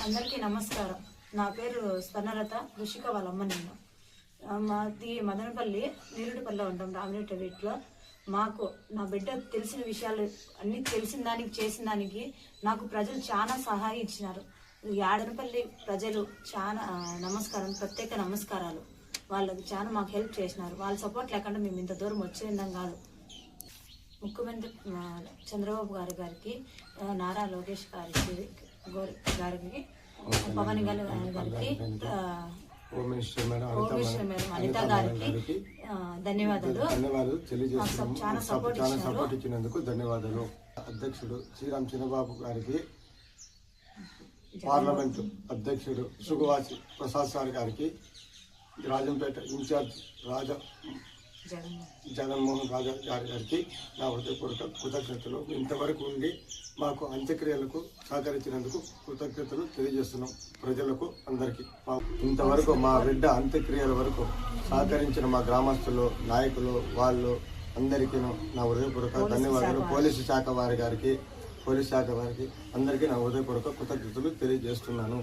అందరికీ నమస్కారం. నా పేరు స్వర్ణలత. ఋషిక వాళ్ళ అమ్మ. నేను మాది మదనపల్లి నీరుడిపల్లిలో ఉంటాం, రామరెడ్డి వీటిలో. మాకు నా బిడ్డ తెలిసిన విషయాలు అన్నీ తెలిసిన దానికి చేసిన దానికి నాకు ప్రజలు చాలా సహాయం ఇచ్చినారు. యాడనపల్లి ప్రజలు చాలా నమస్కారం, ప్రత్యేక నమస్కారాలు. వాళ్ళకి చాలా మాకు హెల్ప్ చేసినారు. వాళ్ళ సపోర్ట్ లేకుండా మేము ఇంత దూరం వచ్చేందాం కాదు. ముఖ్యమంత్రి చంద్రబాబు గారికి, నారా లోకేష్ గారికి, పవన్ గారికి, హోమ్ మినిస్టర్ మేడం అనిత గారికి ధన్యవాదాలు చాలా సపోర్ట్ ఇచ్చినందుకు ధన్యవాదాలు. అధ్యక్షుడు శ్రీరామ్ చిన్నబాబు గారికి, పార్లమెంటు అధ్యక్షుడు సుగవాసి ప్రసాద్ సార్ గారికి, రాజంపేట ఇన్ఛార్జ్ జగన్మోహన్ రాజా గారికి నా హృదయపూర్వక కృతజ్ఞతలు. ఇంతవరకు ఉండి మాకు అంత్యక్రియలకు సహకరించినందుకు కృతజ్ఞతలు తెలియజేస్తున్నాం ప్రజలకు అందరికీ. ఇంతవరకు మా బిడ్డ అంత్యక్రియల వరకు సహకరించిన మా గ్రామస్తులు, నాయకులు, వాళ్ళు అందరికీ నా హృదయపూర్వక ధన్యవాదాలు. పోలీసు శాఖ వారికి అందరికీ నా హృదయపూర్వక కృతజ్ఞతలు తెలియజేస్తున్నాను.